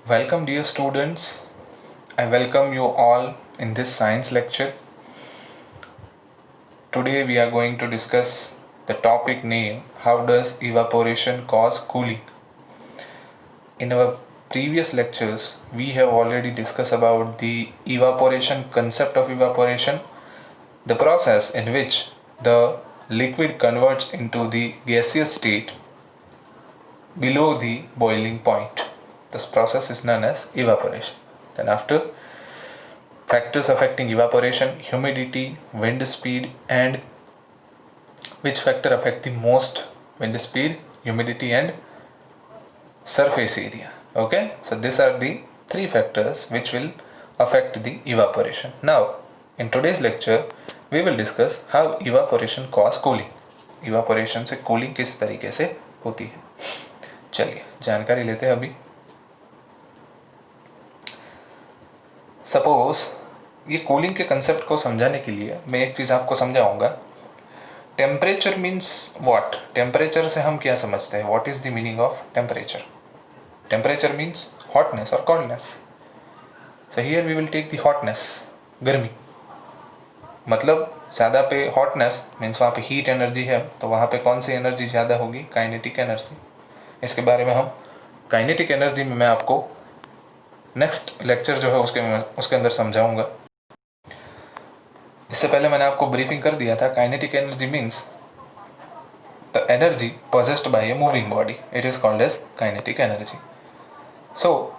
Welcome, dear students. I welcome you all in this science lecture. Today, we are going to discuss the topic name How does evaporation cause cooling? In our previous lectures, we have already discussed about the evaporation concept of evaporation, the process in which the liquid converts into the gaseous state below the boiling point. This process is known as evaporation. Then after, factors affecting evaporation, humidity, wind speed, and which factor affect the most: wind speed, humidity, and surface area. Okay, so these are the three factors which will affect the evaporation. Now in today's lecture we will discuss how evaporation cause cooling. evaporation से cooling किस तरीके से होती है, चलिए जानकारी लेते हैं अभी. सपोज ये कूलिंग के कंसेप्ट को समझाने के लिए मैं एक चीज़ आपको समझाऊंगा. Temperature means what? टेम्परेचर से हम क्या समझते हैं? What is the meaning of temperature? Temperature means hotness और coldness. So here we will take the hotness, गर्मी. मतलब ज़्यादा पे हॉटनेस मीन्स वहाँ पे हीट एनर्जी है, तो वहाँ पे कौन सी एनर्जी ज़्यादा होगी? Kinetic energy. इसके बारे में हम काइनेटिक एनर्जी में मैं आपको नेक्स्ट लेक्चर जो है उसके अंदर समझाऊंगा. इससे पहले मैंने आपको ब्रीफिंग कर दिया था. Kinetic energy means the energy possessed by a moving body, it is called as kinetic energy. So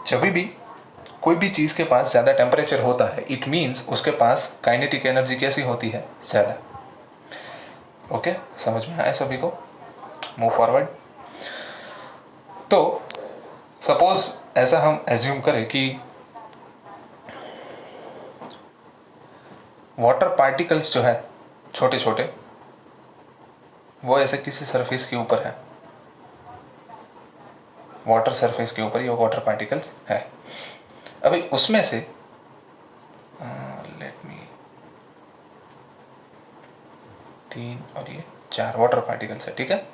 जब भी कोई भी चीज़ के पास ज़्यादा टेम्परेचर होता है, इट मीन्स उसके पास काइनेटिक एनर्जी कैसी होती है? ज़्यादा. ओके, समझ में आया सभी को? Move forward. तो सपोज ऐसा हम एज्यूम करें कि वाटर पार्टिकल्स जो है छोटे छोटे, वो ऐसे किसी सरफेस के ऊपर है, वाटर सरफेस के ऊपर ये वाटर पार्टिकल्स है. अभी उसमें से लेट मी 3 और ये 4 वाटर पार्टिकल्स है, ठीक है.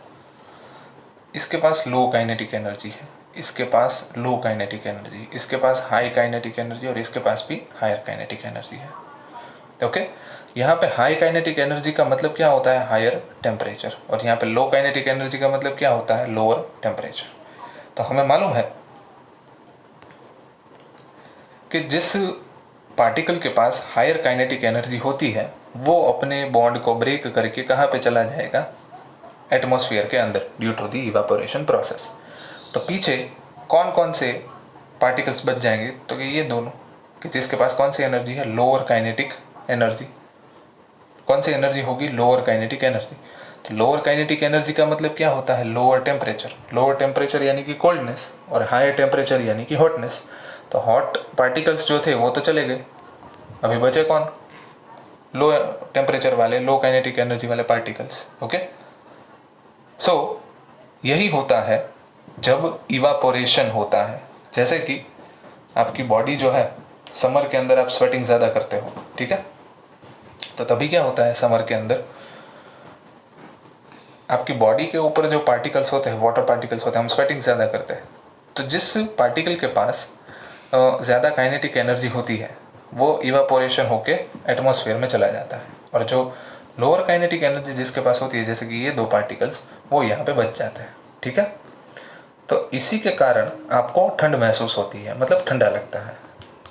इसके पास लो काइनेटिक एनर्जी है, इसके पास लो काइनेटिक एनर्जी, इसके पास हाई काइनेटिक एनर्जी, और इसके पास भी हायर काइनेटिक एनर्जी है. ओके, यहाँ पे हाई काइनेटिक एनर्जी का मतलब क्या होता है? Higher temperature. और यहाँ पे लो काइनेटिक एनर्जी का मतलब क्या होता है? Lower temperature. तो हमें मालूम है कि जिस पार्टिकल के पास हायर काइनेटिक एनर्जी होती है वो अपने बॉन्ड को ब्रेक करके कहाँ पे चला जाएगा? एटमॉस्फेयर के अंदर, due to the evaporation process. तो पीछे कौन कौन से पार्टिकल्स बच जाएंगे? तो ये दोनों, कि जिसके पास कौन सी एनर्जी है? Lower kinetic energy. कौन सी एनर्जी होगी? Lower kinetic energy. तो लोअर काइनेटिक एनर्जी का मतलब क्या होता है? Lower temperature. लोअर टेम्परेचर यानी कि कोल्डनेस, और हायर टेम्परेचर यानी कि हॉटनेस. तो हॉट पार्टिकल्स जो थे वो तो चले गए, अभी बचे कौन? लो टेम्परेचर वाले, लो काइनेटिक एनर्जी वाले पार्टिकल्स. ओके, सो यही होता है जब इवापोरेशन होता है. जैसे कि आपकी बॉडी जो है, समर के अंदर आप स्वेटिंग ज़्यादा करते हो, ठीक है. तो तभी क्या होता है? समर के अंदर आपकी बॉडी के ऊपर जो पार्टिकल्स होते हैं, वाटर पार्टिकल्स होते हैं, हम स्वेटिंग ज़्यादा करते हैं. तो जिस पार्टिकल के पास ज़्यादा काइनेटिक एनर्जी होती है वो इवापोरेशन होके एटमॉस्फेयर में चला जाता है, और जो लोअर काइनेटिक एनर्जी जिसके पास होती है, जैसे कि ये 2 पार्टिकल्स, वो यहाँ पे बच जाते हैं, ठीक है. तो इसी के कारण आपको ठंड महसूस होती है, मतलब ठंडा लगता है,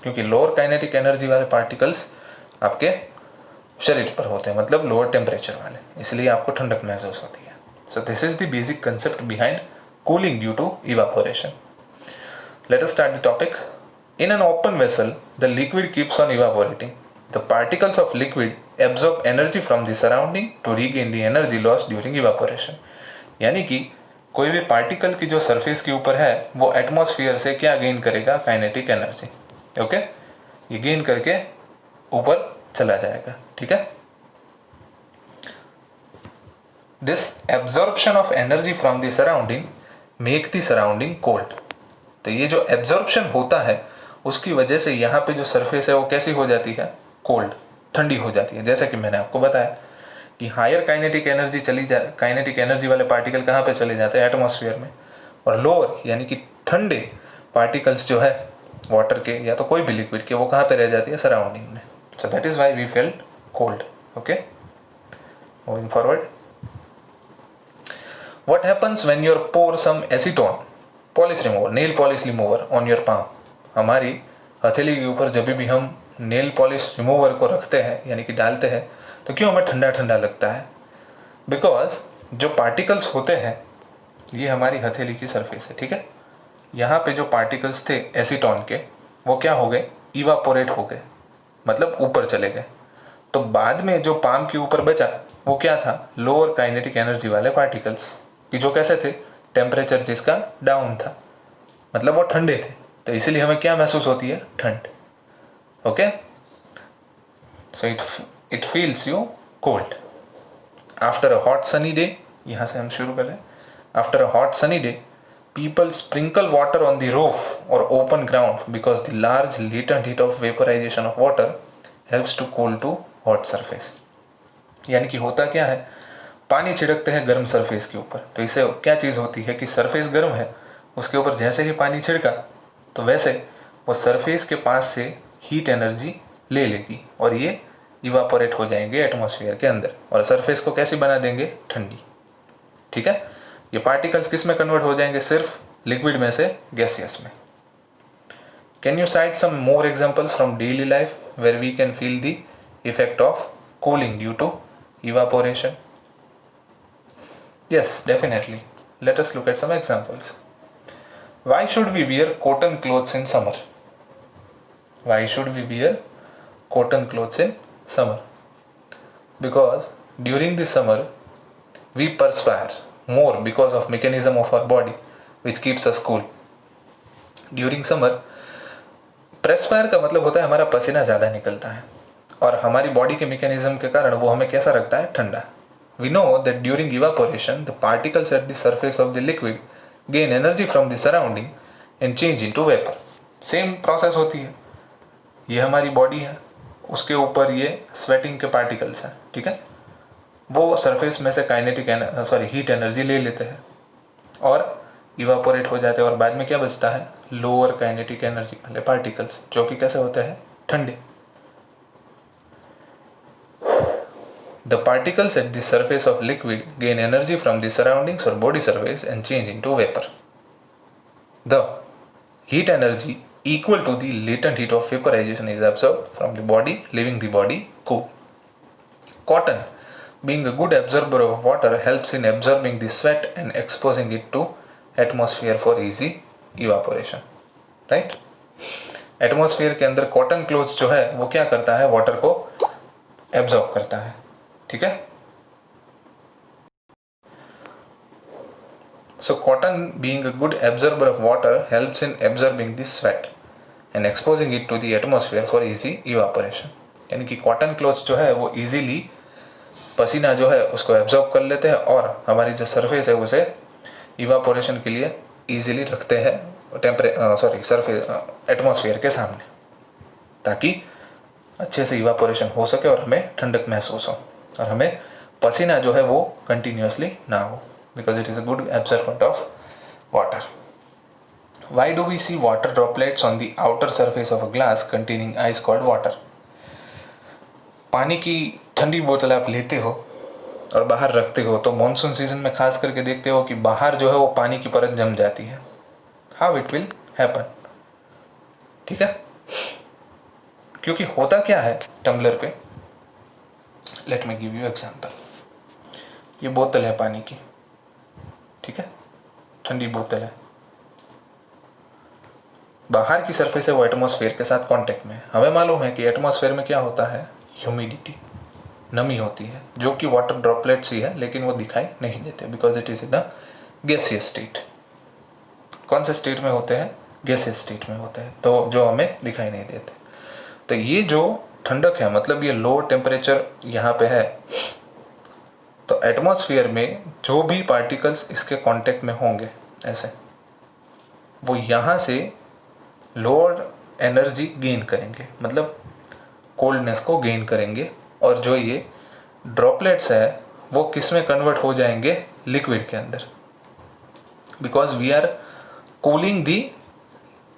क्योंकि लोअर काइनेटिक एनर्जी वाले पार्टिकल्स आपके शरीर पर होते हैं, मतलब लोअर टेम्परेचर वाले, इसलिए आपको ठंडक महसूस होती है. So this is the basic concept behind cooling due to evaporation. Let us start the topic. In an open vessel, the liquid keeps on evaporating. The particles of liquid absorb energy from the surrounding to regain the energy lost during evaporation. यानी कि कोई भी particle की जो surface के ऊपर है वो एटमॉस्फेयर से क्या गेन करेगा? Kinetic energy. ओके, ये गेन करके ऊपर चला जाएगा, ठीक है. This absorption of energy from the surrounding make the surrounding cold. तो ये जो एब्जॉर्प्शन होता है उसकी वजह से यहाँ पे जो सरफेस है वो कैसी हो जाती है? कोल्ड, ठंडी हो जाती है. जैसे कि मैंने आपको बताया कि higher kinetic energy kinetic energy वाले पार्टिकल कहाँ पे चले जाते हैं? एटमॉस्फेयर में. और लोअर यानी कि ठंडे पार्टिकल्स जो है वाटर के या तो कोई भी लिक्विड के, वो कहाँ पे रह जाती है, सराउंडिंग में. So that is why we felt cold. Okay, moving forward. What happens when you pour some acetone, polish remover, nail polish remover on your palm? हमारी हथेली के ऊपर जब भी हम नेल पॉलिश रिमूवर को रखते हैं यानी कि डालते हैं, तो क्यों हमें ठंडा ठंडा लगता है? बिकॉज जो पार्टिकल्स होते हैं ये हमारी हथेली की सरफेस है, ठीक है. यहाँ पे जो पार्टिकल्स थे एसीटोन के, वो क्या हो गए, इवापोरेट हो गए, मतलब ऊपर चले गए. तो बाद में जो पाम के ऊपर बचा वो क्या था, लोअर काइनेटिक एनर्जी वाले पार्टिकल्स, कि जो कैसे थे, टेम्परेचर जिसका डाउन था, मतलब वो ठंडे थे. तो इसीलिए हमें क्या महसूस होती है, ठंड. Okay, so it feels you cold. After a hot sunny day, यहाँ से हम शुरू कर रहे हैं. After a hot sunny day, people sprinkle water on the roof or open ground because the large latent heat of vaporization of water helps to cool to hot surface. यानी कि होता क्या है, पानी छिड़कते हैं गर्म सरफेस के ऊपर, तो इससे क्या चीज़ होती है कि सरफेस गर्म है, उसके ऊपर जैसे ही पानी छिड़का तो वैसे वो सरफेस के पास से हीट एनर्जी ले लेगी और ये इवापोरेट हो जाएंगे एटमॉस्फेयर के अंदर और सरफेस को कैसी बना देंगे, ठंडी. ठीक है, ये पार्टिकल्स किस में कन्वर्ट हो जाएंगे, सिर्फ लिक्विड में से गैसियस में. Can you cite some more examples from daily life where we can feel the effect of cooling due to evaporation? Yes, definitely. Let us look at some examples. Why should we wear cotton clothes in summer? Why should we wear cotton clothes in summer? Because during the summer we perspire more because of mechanism of our body which keeps us cool. During summer perspire का मतलब होता है हमारा पसीना ज़्यादा निकलता है और हमारी बॉडी के मैकेनिज्म के कारण वो हमें कैसा रखता है, ठंडा. We know that during evaporation, the particles at the surface of the liquid gain energy from the surrounding and change into vapor. Same process होती है. ये हमारी बॉडी है, उसके ऊपर ये स्वेटिंग के पार्टिकल्स हैं, ठीक है. वो सरफेस में से काइनेटिक हीट एनर्जी ले लेते हैं और इवापोरेट हो जाते हैं और बाद में क्या बचता है, लोअर काइनेटिक एनर्जी वाले पार्टिकल्स, जो कि कैसे होते हैं, ठंडे. The particles at the surface of liquid gain energy from the surroundings or body surface and change into vapor. The heat energy equal to the latent heat of vaporization is absorbed from the body, leaving the body cool. Cotton, being a good absorber of water, helps in absorbing the sweat and exposing it to atmosphere for easy evaporation. Right? Atmosphere के अंदर cotton cloth जो है वो क्या करता है, water को absorb करता है, ठीक है. So cotton being a good absorber of water helps in absorbing the sweat and exposing it to the atmosphere for easy evaporation. यानी कि कॉटन क्लोथ्स जो है वो इजीली पसीना जो है उसको एब्जॉर्ब कर लेते हैं और हमारी जो सरफेस है उसे इवापोरेशन के लिए इजीली रखते हैं एटमॉस्फेयर के सामने, ताकि अच्छे से इवापोरेशन हो सके और हमें ठंडक महसूस हो और हमें पसीना जो है वो कंटिन्यूसली ना हो, because it is a good absorbent of water. Why do we see water droplets on the outer surface of a glass containing ice cold water? पानी की ठंडी बोतल आप लेते हो और बाहर रखते हो तो मानसून सीजन में खास करके देखते हो कि बाहर जो है वो पानी की परत जम जाती है. हाउ इट विल हैपन, ठीक है, क्योंकि होता क्या है टम्बलर पे, let me give you example. ये बोतल है पानी की, ठीक है, ठंडी बोतल है, बाहर की सरफेस है वो एटमॉस्फेयर के साथ कांटेक्ट में. हमें मालूम है कि एटमॉस्फेयर में क्या होता है, ह्यूमिडिटी, नमी होती है, जो कि वाटर ड्रॉपलेट्स ही है, लेकिन वो दिखाई नहीं देते because it is in a gaseous state. कौन से स्टेट में होते हैं, गैसियस स्टेट में होते हैं, तो जो हमें दिखाई नहीं देते. तो ये जो ठंडक है, मतलब ये लो टेम्परेचर यहाँ पे है, तो एटमॉस्फेयर में जो भी पार्टिकल्स इसके कांटेक्ट में होंगे ऐसे, वो यहाँ से लोअर एनर्जी गेन करेंगे, मतलब कोल्डनेस को गेन करेंगे और जो ये ड्रॉपलेट्स है वो किस में कन्वर्ट हो जाएंगे, लिक्विड के अंदर, because we are cooling the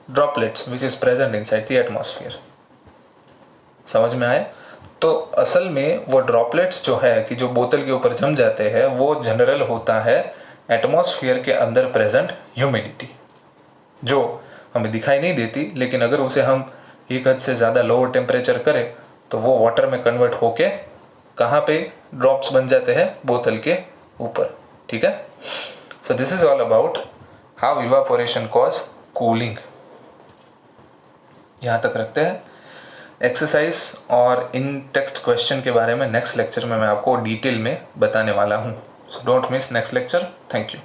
droplets which is present inside the atmosphere. समझ में आया? तो असल में वो ड्रॉपलेट्स जो है कि जो बोतल के ऊपर जम जाते हैं वो जनरल होता है एटमॉस्फेयर के अंदर प्रेजेंट ह्यूमिडिटी, जो हमें दिखाई नहीं देती, लेकिन अगर उसे हम एक हद से ज़्यादा लोअर टेम्परेचर करें तो वो वाटर में कन्वर्ट होके कहाँ पे ड्रॉप्स बन जाते हैं, बोतल के ऊपर. ठीक है. So this is all about how evaporation cause cooling. यहाँ तक रखते हैं. एक्सरसाइज और इन टेक्स्ट क्वेश्चन के बारे में नेक्स्ट लेक्चर में मैं आपको डिटेल में बताने वाला हूँ. So don't miss next lecture. Thank you.